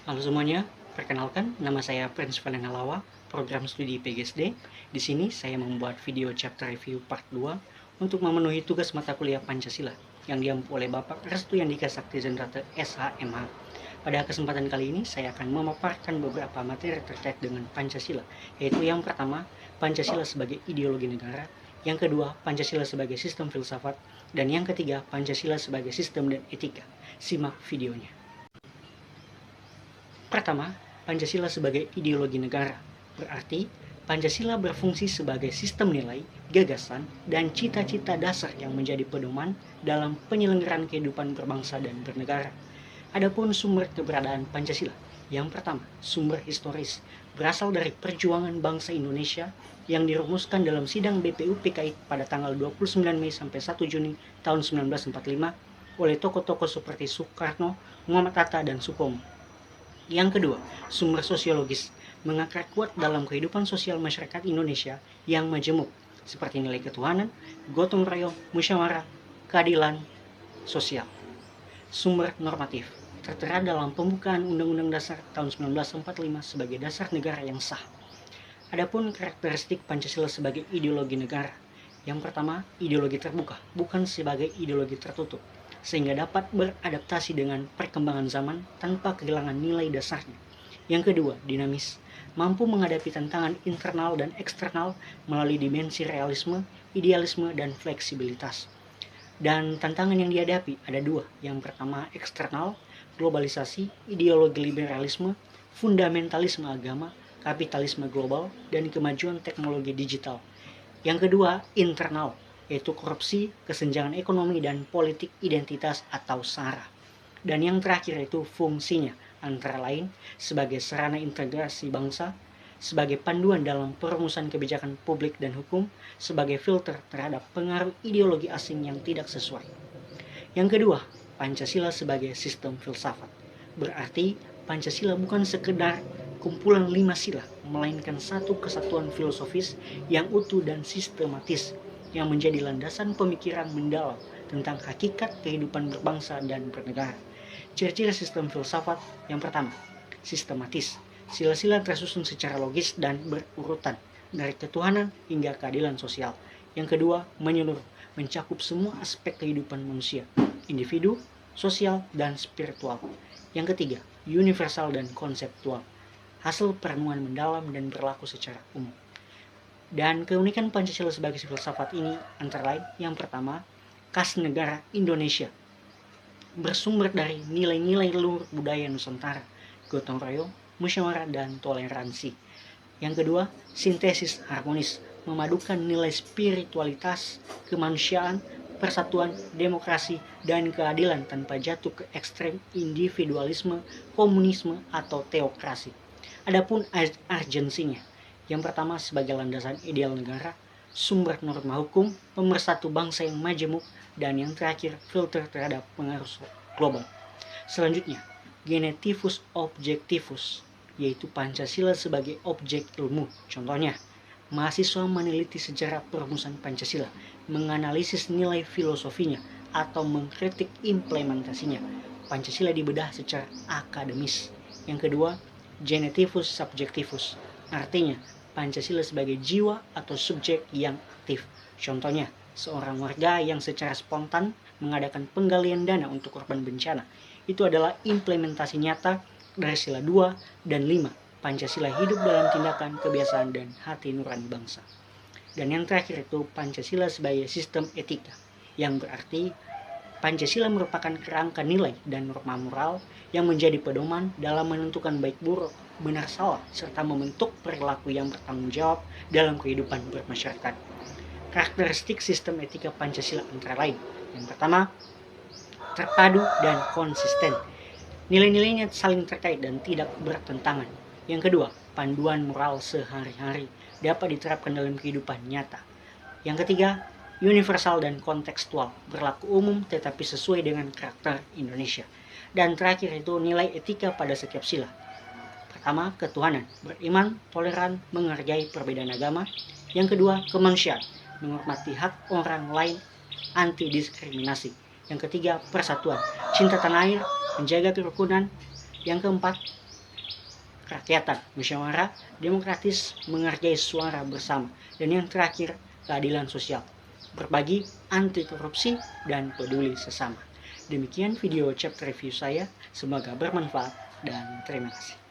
Halo semuanya, perkenalkan nama saya Prince Valenalawa, program studi PGSD. Di sini saya membuat video chapter review part 2 untuk memenuhi tugas mata kuliah Pancasila yang diampu oleh Bapak Restu Yandika Sakti Zendrata SHMH. Pada kesempatan kali ini saya akan memaparkan beberapa materi terkait dengan Pancasila, yaitu yang pertama, Pancasila sebagai ideologi negara, yang kedua, Pancasila sebagai sistem filsafat, dan yang ketiga, Pancasila sebagai sistem dan etika. Simak videonya. Pertama, Pancasila sebagai ideologi negara. Berarti, Pancasila berfungsi sebagai sistem nilai, gagasan, dan cita-cita dasar yang menjadi pedoman dalam penyelenggaraan kehidupan berbangsa dan bernegara. Adapun sumber keberadaan Pancasila. Yang pertama, sumber historis, berasal dari perjuangan bangsa Indonesia yang dirumuskan dalam sidang BPUPKI pada tanggal 29 Mei sampai 1 Juni tahun 1945 oleh tokoh-tokoh seperti Soekarno, Muhammad Hatta, dan Supomo. Yang kedua, sumber sosiologis, mengakar kuat dalam kehidupan sosial masyarakat Indonesia yang majemuk, seperti nilai ketuhanan, gotong royong, musyawarah, keadilan sosial. Sumber normatif, tertera dalam pembukaan Undang-Undang Dasar tahun 1945 sebagai dasar negara yang sah. Adapun karakteristik Pancasila sebagai ideologi negara. Yang pertama, ideologi terbuka, bukan sebagai ideologi tertutup, sehingga dapat beradaptasi dengan perkembangan zaman tanpa kehilangan nilai dasarnya. Yang kedua, dinamis, mampu menghadapi tantangan internal dan eksternal melalui dimensi realisme, idealisme, dan fleksibilitas. Dan tantangan yang dihadapi ada dua. Yang pertama, eksternal, globalisasi, ideologi liberalisme, fundamentalisme agama, kapitalisme global, dan kemajuan teknologi digital. Yang kedua, internal, yaitu korupsi, kesenjangan ekonomi, dan politik identitas atau SARA. Dan yang terakhir itu fungsinya, antara lain sebagai sarana integrasi bangsa, sebagai panduan dalam perumusan kebijakan publik dan hukum, sebagai filter terhadap pengaruh ideologi asing yang tidak sesuai. Yang kedua, Pancasila sebagai sistem filsafat. Berarti Pancasila bukan sekedar kumpulan 5 sila, melainkan satu kesatuan filosofis yang utuh dan sistematis, yang menjadi landasan pemikiran mendalam tentang hakikat kehidupan berbangsa dan bernegara. Ciri-ciri sistem filsafat yang pertama, sistematis. Sila-sila tersusun secara logis dan berurutan, dari ketuhanan hingga keadilan sosial. Yang kedua, menyeluruh, mencakup semua aspek kehidupan manusia, individu, sosial, dan spiritual. Yang ketiga, universal dan konseptual, hasil perenungan mendalam dan berlaku secara umum. Dan keunikan Pancasila sebagai filsafat ini antara lain, yang pertama, khas negara Indonesia, bersumber dari nilai-nilai luhur budaya Nusantara, gotong royong, musyawarah, dan toleransi. Yang kedua, sintesis harmonis, memadukan nilai spiritualitas, kemanusiaan, persatuan, demokrasi, dan keadilan tanpa jatuh ke ekstrem individualisme, komunisme, atau teokrasi. Adapun urgensinya, yang pertama sebagai landasan ideal negara, sumber norma hukum, pemersatu bangsa yang majemuk, dan yang terakhir filter terhadap pengaruh global. Selanjutnya, genetivus objectivus, yaitu Pancasila sebagai objek ilmu. Contohnya, mahasiswa meneliti sejarah perumusan Pancasila, menganalisis nilai filosofinya, atau mengkritik implementasinya. Pancasila dibedah secara akademis. Yang kedua, genetivus subjectivus, artinya Pancasila sebagai jiwa atau subjek yang aktif. Contohnya, seorang warga yang secara spontan mengadakan penggalian dana untuk korban bencana. Itu adalah implementasi nyata dari sila 2 dan 5. Pancasila hidup dalam tindakan, kebiasaan, dan hati nurani bangsa. Dan yang terakhir itu Pancasila sebagai sistem etika, yang berarti Pancasila merupakan kerangka nilai dan norma moral yang menjadi pedoman dalam menentukan baik buruk, benar salah, serta membentuk perilaku yang bertanggung jawab dalam kehidupan bermasyarakat. Karakteristik sistem etika Pancasila antara lain, yang pertama, terpadu dan konsisten. Nilai-nilainya saling terkait dan tidak bertentangan. Yang kedua, panduan moral sehari-hari dapat diterapkan dalam kehidupan nyata. Yang ketiga, universal dan kontekstual, berlaku umum tetapi sesuai dengan karakter Indonesia. Dan terakhir itu nilai etika pada setiap sila. Pertama, ketuhanan, beriman, toleran, menghargai perbedaan agama. Yang kedua, kemanusiaan, menghormati hak orang lain, anti diskriminasi. Yang ketiga, persatuan, cinta tanah air, menjaga kerukunan. Yang keempat, kerakyatan, musyawarah, demokratis, menghargai suara bersama. Dan yang terakhir, keadilan sosial, berbagi, anti korupsi, dan peduli sesama. Demikian video chapter review saya, semoga bermanfaat dan terima kasih.